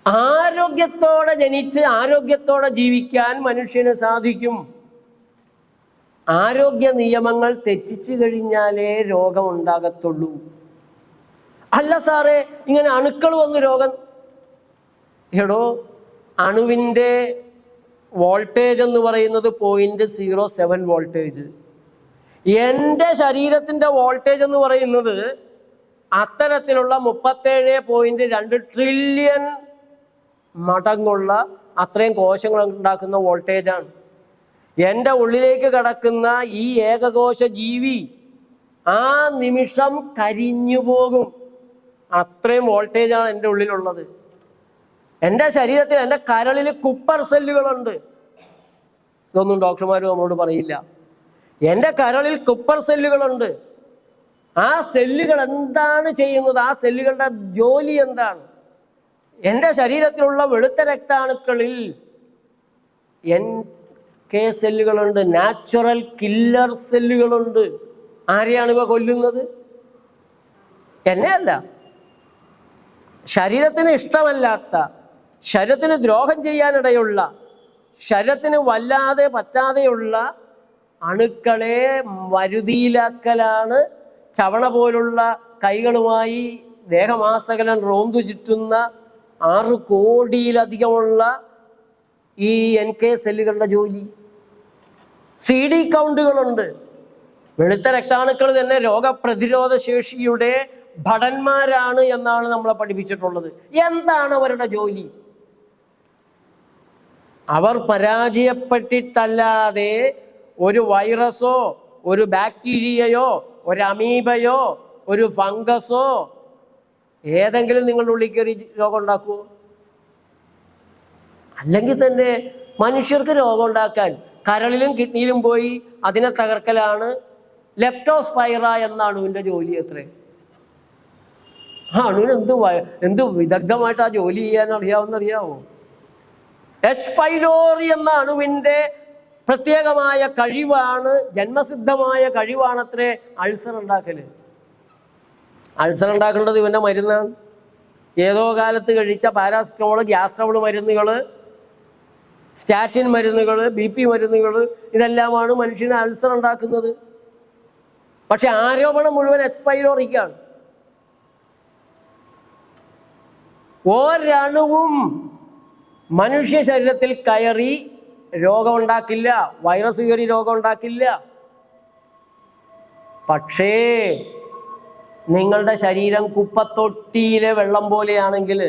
ആരോഗ്യത്തോടെ ജനിച്ച് ആരോഗ്യത്തോടെ ജീവിക്കാൻ മനുഷ്യന് സാധിക്കും. ആരോഗ്യ നിയമങ്ങൾ തെറ്റിച്ചു കഴിഞ്ഞാലേ രോഗം ഉണ്ടാകത്തുള്ളൂ. അല്ല സാറേ, ഇങ്ങനെ അണുക്കൾ വന്ന് രോഗം. എടോ, അണുവിൻ്റെ വോൾട്ടേജ് എന്ന് പറയുന്നത് 0.07 വോൾട്ടേജ്. എൻ്റെ ശരീരത്തിൻ്റെ വോൾട്ടേജ് എന്ന് പറയുന്നത് അത്തരത്തിലുള്ള 37.2 ട്രില്യൺ മടങ്ങുള്ള അത്രയും കോശങ്ങൾ ഉണ്ടാക്കുന്ന വോൾട്ടേജാണ്. എൻ്റെ ഉള്ളിലേക്ക് കടക്കുന്ന ഈ ഏകകോശ ജീവി ആ നിമിഷം കരിഞ്ഞു പോകും. അത്രയും വോൾട്ടേജാണ് എൻ്റെ ഉള്ളിലുള്ളത്. എൻ്റെ ശരീരത്തിൽ, എൻ്റെ കരളിൽ കുപ്പർ സെല്ലുകളുണ്ട്. ഇതൊന്നും ഡോക്ടർമാർ നമ്മളോട് പറയില്ല. എൻ്റെ കരളിൽ കുപ്പർ സെല്ലുകളുണ്ട്. ആ സെല്ലുകൾ എന്താണ് ചെയ്യുന്നത്? ആ സെല്ലുകളുടെ ജോലി എന്താണ്? എൻ്റെ ശരീരത്തിലുള്ള വെളുത്ത രക്താണുക്കളിൽ NK സെല്ലുകളുണ്ട്, നാച്ചുറൽ കില്ലർ സെല്ലുകളുണ്ട്. ആരെയാണ് ഇവ കൊല്ലുന്നത്? എന്നെ അല്ല. ശരീരത്തിന് ഇഷ്ടമല്ലാത്ത, ശരീരത്തിന് ദ്രോഹം ചെയ്യാനിടയുള്ള, ശരീരത്തിന് വല്ലാതെ പറ്റാതെയുള്ള അണുക്കളെ വരുതിയിലാക്കലാണ് ചവണ പോലുള്ള കൈകളുമായി ദേഹമാസകലം റോന്തു ചുറ്റുന്ന 6 കോടിയിലധികമുള്ള ഈ NK സെല്ലുകളുടെ ജോലി. CD കൗണ്ടുകളുണ്ട്. വെളുത്ത രക്താണുക്കൾ തന്നെ രോഗപ്രതിരോധ ശേഷിയുടെ ഭടന്മാരാണ് എന്നാണ് നമ്മളെ പഠിപ്പിച്ചിട്ടുള്ളത്. എന്താണ് അവരുടെ ജോലി? അവർ പരാജയപ്പെട്ടിട്ടല്ലാതെ ഒരു വൈറസോ ഒരു ബാക്ടീരിയയോ ഒരു അമീബയോ ഒരു ഫംഗസോ ഏതെങ്കിലും നിങ്ങളുടെ ഉള്ളിൽ കയറി രോഗം ഉണ്ടാക്കുമോ? അല്ലെങ്കിൽ തന്നെ മനുഷ്യർക്ക് രോഗം ഉണ്ടാക്കാൻ കരളിലും കിഡ്നിയിലും പോയി അതിനെ തകർക്കലാണ് ലെപ്റ്റോസ്പൈറ എന്ന അണുവിൻ്റെ ജോലി. അത്രേ. ആ അണുവിന് എന്ത് വിദഗ്ധമായിട്ട് ആ ജോലി ചെയ്യാൻ അറിയാവോ? H. pylori എന്ന അണുവിൻ്റെ പ്രത്യേകമായ കഴിവാണ്, ജന്മസിദ്ധമായ കഴിവാണത്രേ അൾസർ ഉണ്ടാക്കല്. അൾസർ ഉണ്ടാക്കേണ്ടത് ഇവൻ്റെ മരുന്നാണ്. ഏതോ കാലത്ത് കഴിച്ച പാരാസിറ്റമോൾ, ഗ്യാസ് ട്രബിൾ മരുന്നുകൾ, സ്റ്റാറ്റിൻ മരുന്നുകൾ, BP മരുന്നുകൾ, ഇതെല്ലാമാണ് മനുഷ്യന് അൾസർ ഉണ്ടാക്കുന്നത്. പക്ഷെ ആരോപണം മുഴുവൻ H. pyloriക്കാണ്. ഒരണുവും മനുഷ്യ ശരീരത്തിൽ കയറി രോഗമുണ്ടാക്കില്ല, വൈറസ് കയറി രോഗമുണ്ടാക്കില്ല. പക്ഷേ നിങ്ങളുടെ ശരീരം കുപ്പത്തൊട്ടിയിലെ വെള്ളം പോലെയാണെങ്കിൽ,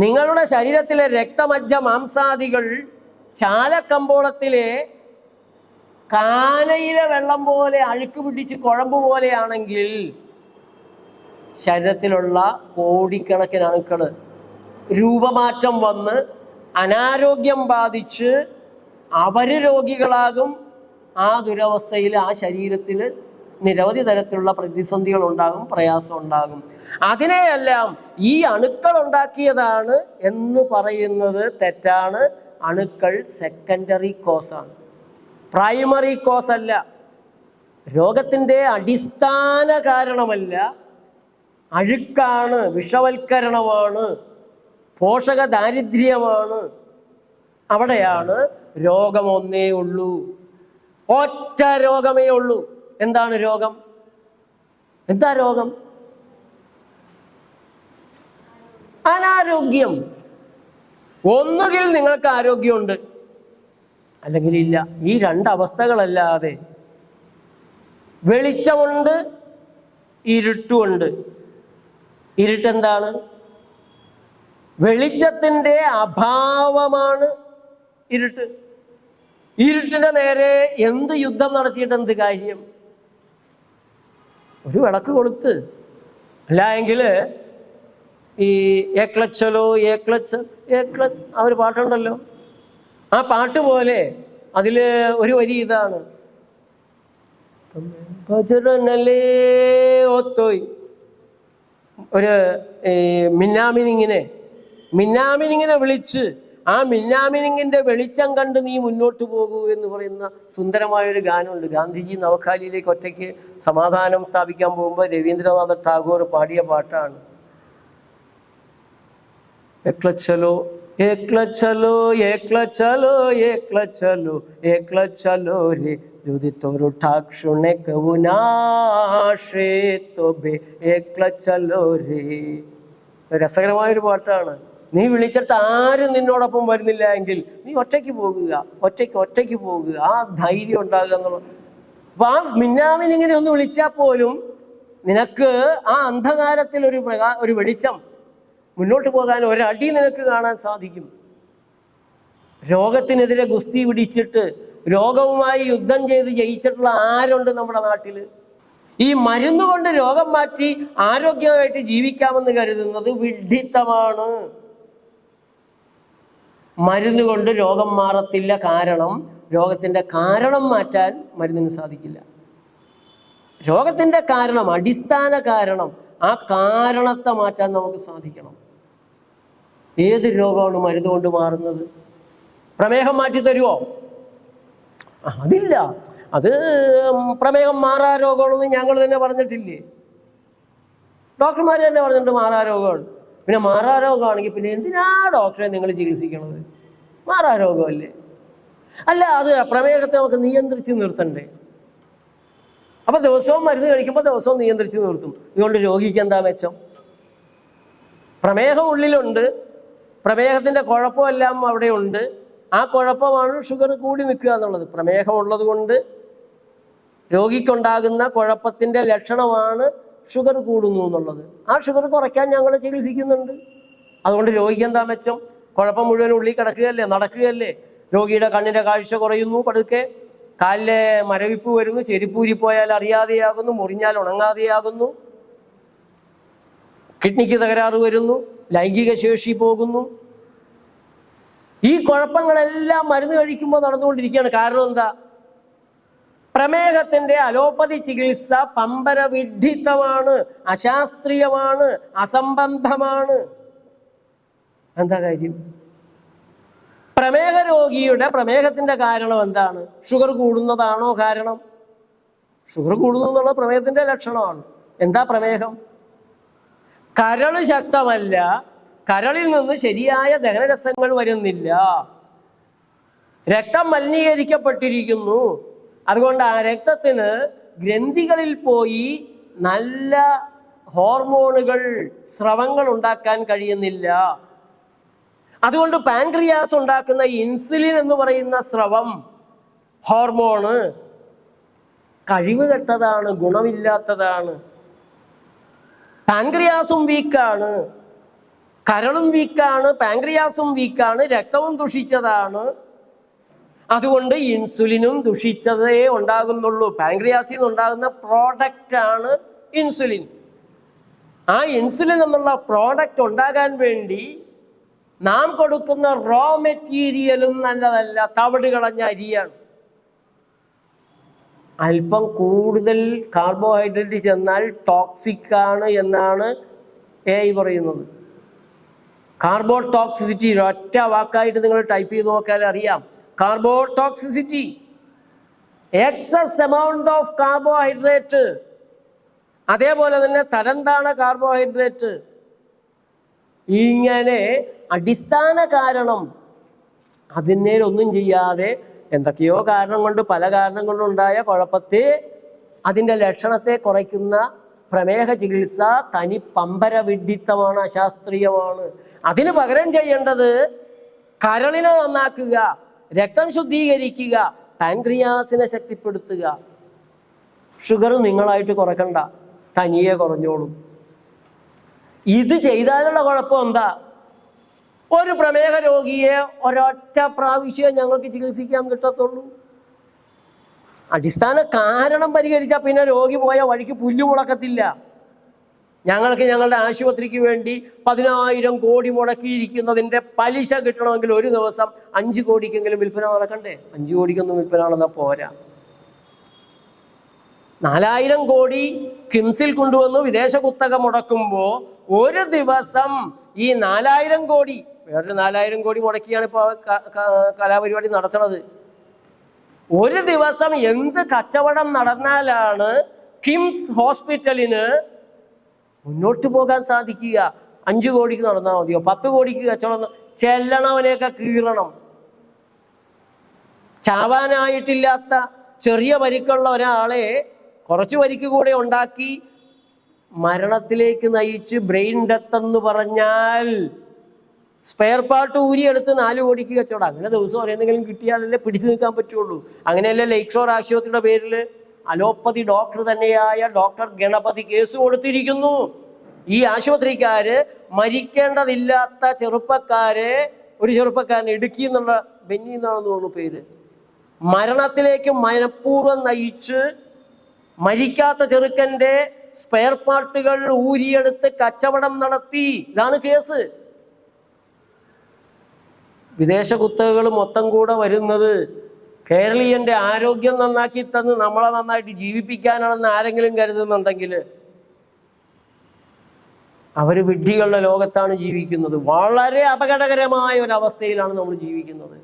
നിങ്ങളുടെ ശരീരത്തിലെ രക്തമജ്ജ മാംസാദികൾ ചാലക്കമ്പോളത്തിലെ കാനയിലെ വെള്ളം പോലെ അഴുക്ക് പിടിച്ച് കുഴമ്പ് പോലെയാണെങ്കിൽ, ശരീരത്തിലുള്ള കോടിക്കണക്കിന് അണുക്കൾ രൂപമാറ്റം വന്ന് അനാരോഗ്യം ബാധിച്ച് അവർ രോഗികളാകും. ആ ദുരവസ്ഥയിൽ ആ ശരീരത്തിൽ നിരവധി തരത്തിലുള്ള പ്രതിസന്ധികൾ ഉണ്ടാകും, പ്രയാസം ഉണ്ടാകും. അതിനെയെല്ലാം ഈ അണുക്കൾ ഉണ്ടാക്കിയതാണ് എന്ന് പറയുന്നത് തെറ്റാണ്. അണുക്കൾ സെക്കൻഡറി കോസാണ്, പ്രൈമറി കോസ് അല്ല. രോഗത്തിൻ്റെ അടിസ്ഥാന കാരണമല്ല. അഴുക്കാണ്, വിഷവൽക്കരണമാണ്, പോഷക ദാരിദ്ര്യമാണ്. അവിടെയാണ് രോഗം ഒന്നേ ഉള്ളൂ, ഒറ്റ രോഗമേ ഉള്ളൂ. എന്താണ് രോഗം? എന്താ രോഗം? അനാരോഗ്യം. ഒന്നുകിൽ നിങ്ങൾക്ക് ആരോഗ്യമുണ്ട്, അല്ലെങ്കിൽ ഇല്ല. ഈ 2 അവസ്ഥകളല്ലാതെ വെളിച്ചമുണ്ട്, ഇരുട്ടുമുണ്ട്. ഇരുട്ടെന്താണ്? വെളിച്ചത്തിൻ്റെ അഭാവമാണ് ഇരുട്ട്. ഇരുട്ടിൻ്റെ നേരെ എന്ത് യുദ്ധം നടത്തിയിട്ട് എന്ത് കാര്യം? ഒരു വിളക്ക് കൊടുത്ത്, അല്ല എങ്കിൽ ഈ ഏക്ലച്ചലോ ഏക്ലച്ച് ആ ഒരു പാട്ടുണ്ടല്ലോ, ആ പാട്ട് പോലെ അതിൽ ഒരു വരി ഇതാണ്: ഒരു മിന്നാമിനിങ്ങിനെ വിളിച്ച് ആ മിന്നാമിനിങ്ങിൻ്റെ വെളിച്ചം കണ്ട് നീ മുന്നോട്ട് പോകൂ എന്ന് പറയുന്ന സുന്ദരമായൊരു ഗാനമുണ്ട്. ഗാന്ധിജി നവഖാലിയിലേക്ക് ഒറ്റയ്ക്ക് സമാധാനം സ്ഥാപിക്കാൻ പോകുമ്പോൾ രവീന്ദ്രനാഥ ടാഗോർ പാടിയ പാട്ടാണ്. एकला चलो एकला चलो एकला चलो एकला चलो एकला चलो रे যদি তোর ঠাক শুনে কেউ না আসে তবে একলা চলো রে. രസകരമായൊരു പാട്ടാണ്. നീ വിളിച്ചിട്ട് ആരും നിന്നോടൊപ്പം വരുന്നില്ല എങ്കിൽ നീ ഒറ്റയ്ക്ക് പോകുക, ഒറ്റയ്ക്ക് പോകുക, ആ ധൈര്യം ഉണ്ടാകുക എന്നുള്ളത്. അപ്പൊ ആ മിന്നാമിനിങ്ങനെ ഒന്ന് വിളിച്ചാൽ പോലും നിനക്ക് ആ അന്ധകാരത്തിൽ ഒരു വെളിച്ചം, മുന്നോട്ട് പോകാൻ ഒരടി നിനക്ക് കാണാൻ സാധിക്കും. രോഗത്തിനെതിരെ ഗുസ്തി പിടിച്ചിട്ട് രോഗവുമായി യുദ്ധം ചെയ്ത് ജയിച്ചിട്ടുള്ള ആരുണ്ട് നമ്മുടെ നാട്ടിൽ? ഈ മരുന്ന് കൊണ്ട് രോഗം മാറ്റി ആരോഗ്യമായിട്ട് ജീവിക്കാമെന്ന് കരുതുന്നത് വിഡ്ഢിത്തമാണ്. മരുന്ന് കൊണ്ട് രോഗം മാറത്തില്ല. കാരണം രോഗത്തിൻ്റെ കാരണം മാറ്റാൻ മരുന്നിന് സാധിക്കില്ല. രോഗത്തിൻ്റെ കാരണം, അടിസ്ഥാന കാരണം, ആ കാരണത്തെ മാറ്റാൻ നമുക്ക് സാധിക്കണം. ഏത് രോഗമാണ് മരുന്ന് കൊണ്ട് മാറുന്നത്? പ്രമേഹം മാറ്റി തരുമോ? അതില്ല. അത് പ്രമേഹം മാറാ രോഗമാണെന്ന് ഞങ്ങൾ തന്നെ പറഞ്ഞിട്ടില്ലേ? ഡോക്ടർമാർ തന്നെ പറഞ്ഞിട്ട് മാറാ രോഗമാണ്. പിന്നെ മാറാ രോഗമാണെങ്കിൽ പിന്നെ എന്തിനാ ഡോക്ടറെ നിങ്ങൾ ചികിത്സിക്കണത്? മാറാ രോഗമല്ലേ? അല്ല, അത് പ്രമേഹത്തെ നമുക്ക് നിയന്ത്രിച്ച് നിർത്തണ്ടേ? അപ്പം ദിവസവും മരുന്ന് കഴിക്കുമ്പോൾ ദിവസവും നിയന്ത്രിച്ച് നിർത്തും. ഇതുകൊണ്ട് രോഗിക്ക് എന്താ മെച്ചം? പ്രമേഹം ഉള്ളിലുണ്ട്, പ്രമേഹത്തിൻ്റെ കുഴപ്പമെല്ലാം അവിടെ ഉണ്ട്. ആ കുഴപ്പമാണ് ഷുഗർ കൂടി നിൽക്കുക എന്നുള്ളത്. പ്രമേഹം ഉള്ളത് കൊണ്ട് രോഗിക്കുണ്ടാകുന്ന കുഴപ്പത്തിൻ്റെ ലക്ഷണമാണ് ഷുഗർ കൂടുന്നു എന്നുള്ളത്. ആ ഷുഗർ കുറയ്ക്കാൻ ഞങ്ങൾ ചികിത്സിക്കുന്നുണ്ട്. അതുകൊണ്ട് രോഗിക്ക് എന്താ മെച്ചം? കുഴപ്പം മുഴുവൻ ഉള്ളിൽ കിടക്കുകയല്ലേ, നടക്കുകയല്ലേ. രോഗിയുടെ കണ്ണിൻ്റെ കാഴ്ച കുറയുന്നു, പതുക്കെ കാലിലെ മരവിപ്പ് വരുന്നു, ചെരുപ്പൂരിപ്പോയാൽ അറിയാതെയാകുന്നു, മുറിഞ്ഞാൽ ഉണങ്ങാതെയാകുന്നു, കിഡ്നിക്ക് തകരാറ് വരുന്നു, ലൈംഗിക ശേഷി പോകുന്നു. ഈ കുഴപ്പങ്ങളെല്ലാം മരുന്ന് കഴിക്കുമ്പോൾ നടന്നുകൊണ്ടിരിക്കുകയാണ്. കാരണം എന്താ? പ്രമേഹത്തിൻ്റെ അലോപ്പതി ചികിത്സ പമ്പര വിഡ്ഢിത്തമാണ്, അശാസ്ത്രീയമാണ്, അസംബന്ധമാണ്. എന്താ കാര്യം? പ്രമേഹ രോഗിയുടെ പ്രമേഹത്തിൻ്റെ കാരണം എന്താണ്? ഷുഗർ കൂടുന്നതാണോ കാരണം? ഷുഗർ കൂടുന്നു എന്നുള്ള പ്രമേഹത്തിൻ്റെ ലക്ഷണമാണ്. എന്താ പ്രമേഹം? കരള് ശക്തമല്ല, കരളിൽ നിന്ന് ശരിയായ ദഹനരസങ്ങൾ വരുന്നില്ല, രക്തം മലിനീകരിക്കപ്പെട്ടിരിക്കുന്നു. അതുകൊണ്ട് ആ രക്തത്തിന് ഗ്രന്ഥികളിൽ പോയി നല്ല ഹോർമോണുകൾ, സ്രവങ്ങൾ ഉണ്ടാക്കാൻ കഴിയുന്നില്ല. അതുകൊണ്ട് പാൻക്രിയാസ് ഉണ്ടാക്കുന്ന ഇൻസുലിൻ എന്ന് പറയുന്ന സ്രവം, ഹോർമോണ് കഴിവുകെട്ടതാണ്, ഗുണമില്ലാത്തതാണ്. പാൻക്രിയാസും വീക്കാണ്, കരളും വീക്കാണ്, പാൻക്രിയാസും വീക്കാണ്, രക്തവും ദുഷിച്ചതാണ്. അതുകൊണ്ട് ഇൻസുലിനും ദുഷിച്ചതേ ഉണ്ടാകുന്നുള്ളൂ. പാൻക്രിയാസിൽ നിന്നുണ്ടാകുന്ന പ്രോഡക്റ്റാണ് ഇൻസുലിൻ. ആ ഇൻസുലിൻ എന്നുള്ള പ്രോഡക്റ്റ് ഉണ്ടാകാൻ വേണ്ടി നാം കൊടുക്കുന്ന റോ മെറ്റീരിയലും നല്ലതല്ല, തവിട് കളഞ്ഞ അരിയാണ്. അല്പം കൂടുതൽ കാർബോഹൈഡ്രേറ്റ് ചെന്നാൽ ടോക്സിക് ആണ് എന്നാണ് AI പറയുന്നത്. കാർബോ ടോക്സിസിറ്റി ഒറ്റ വാക്കായിട്ട് നിങ്ങൾ ടൈപ്പ് ചെയ്ത് നോക്കിയാൽ അറിയാം. Carbo toxicity, excess amount of carbohydrate. അതേപോലെ തന്നെ തരംതാണ കാർബോഹൈഡ്രേറ്റ്. ഇങ്ങനെ അടിസ്ഥാന കാരണം അതിനേലൊന്നും ചെയ്യാതെ എന്തൊക്കെയോ കാരണം കൊണ്ട്, പല കാരണം കൊണ്ടുണ്ടായ കുഴപ്പത്തെ, അതിൻ്റെ ലക്ഷണത്തെ കുറയ്ക്കുന്ന പ്രമേഹ ചികിത്സ തനി പമ്പര വിഡ്ഢിത്തമാണ്, അശാസ്ത്രീയമാണ്. അതിന് പകരം ചെയ്യേണ്ടത് കരളിനെ നന്നാക്കുക, രക്തം ശുദ്ധീകരിക്കുക, പാൻക്രിയാസിനെ ശക്തിപ്പെടുത്തുക. ഷുഗർ നിങ്ങളായിട്ട് കുറയ്ക്കണ്ട, തനിയെ കുറഞ്ഞോളും. ഇത് ചെയ്താലുള്ള കുഴപ്പം എന്താ? ഒരു പ്രമേഹ രോഗിയെ ഒരൊറ്റ പ്രാവശ്യം ഞങ്ങൾക്ക് ചികിത്സിക്കാൻ കിട്ടത്തുള്ളൂ. അടിസ്ഥാന കാരണം പരിഹരിച്ചാൽ പിന്നെ രോഗി പോയ വഴിക്ക് പുല്ല് മുളക്കത്തില്ല. ഞങ്ങൾക്ക് ഞങ്ങളുടെ ആശുപത്രിക്ക് വേണ്ടി 10,000 കോടി മുടക്കിയിരിക്കുന്നതിൻ്റെ പലിശ കിട്ടണമെങ്കിൽ ഒരു ദിവസം 5 കോടിക്കെങ്കിലും വിൽപ്പന നടക്കണ്ടേ? 5 കോടിക്കൊന്നും വിൽപ്പന നടന്നാൽ പോരാ. 4,000 കോടി കിംസിൽ കൊണ്ടുവന്ന് വിദേശ കുത്തക മുടക്കുമ്പോൾ ഒരു ദിവസം ഈ 4,000 കോടി, വേറൊരു 4,000 കോടി മുടക്കിയാണ് ഇപ്പോൾ കലാപരിപാടി നടത്തുന്നത്. ഒരു ദിവസം എന്ത് കച്ചവടം നടന്നാലാണ് കിംസ് ഹോസ്പിറ്റലിന് മുന്നോട്ട് പോകാൻ സാധിക്കുക? 5 കോടിക്ക് നടന്നാൽ മതിയോ? 10 കോടിക്ക് കച്ചവടം ചെല്ലണവനെയൊക്കെ കീറണം. ചാവാനായിട്ടില്ലാത്ത ചെറിയ പരിക്കുള്ള ഒരാളെ കുറച്ച് പരിക്ക് കൂടെ ഉണ്ടാക്കി മരണത്തിലേക്ക് നയിച്ച് ബ്രെയിൻ ഡെത്ത് എന്ന് പറഞ്ഞാൽ സ്പെയർ പാർട്ട് ഊരിയെടുത്ത് 4 കോടിക്ക് കച്ചവടം. അങ്ങനെ ദിവസം എന്തെങ്കിലും കിട്ടിയാലല്ലേ പിടിച്ചു നിൽക്കാൻ പറ്റുള്ളൂ. അങ്ങനെയല്ലേ ലേക്ക് ഷോർ ആശുപത്രിയുടെ പേരിൽ അലോപ്പതി ഡോക്ടർ തന്നെയായ ഡോക്ടർ ഗണപതി കേസ് കൊടുത്തിരിക്കുന്നു. ഈ ആശുപത്രിക്കാര് മരിക്കേണ്ടതില്ലാത്ത ഒരു ചെറുപ്പക്കാരൻ ഇടുക്കി എന്നുള്ള ബെന്നി എന്നാണെന്ന് തോന്നുന്നു പേര്, മരണത്തിലേക്ക് മനഃപൂർവ്വം നയിച്ച് മരിക്കാത്ത ചെറുക്കൻ്റെ സ്പെയർ പാർട്ടുകൾ ഊരിയെടുത്ത് കച്ചവടം നടത്തി. ഇതാണ് കേസ്. വിദേശ കുത്തകകൾ മൊത്തം കൂടെ വരുന്നത് കേരളീയന്റെ ആരോഗ്യം നന്നാക്കി തന്ന് നമ്മളെ നന്നായിട്ട് ജീവിപ്പിക്കാനാണെന്ന് ആരെങ്കിലും കരുതുന്നുണ്ടെങ്കിൽ അവർ വിഡ്ഢികളുടെ ലോകത്താണ് ജീവിക്കുന്നത്. വളരെ അപകടകരമായ ഒരവസ്ഥയിലാണ് നമ്മൾ ജീവിക്കുന്നത്.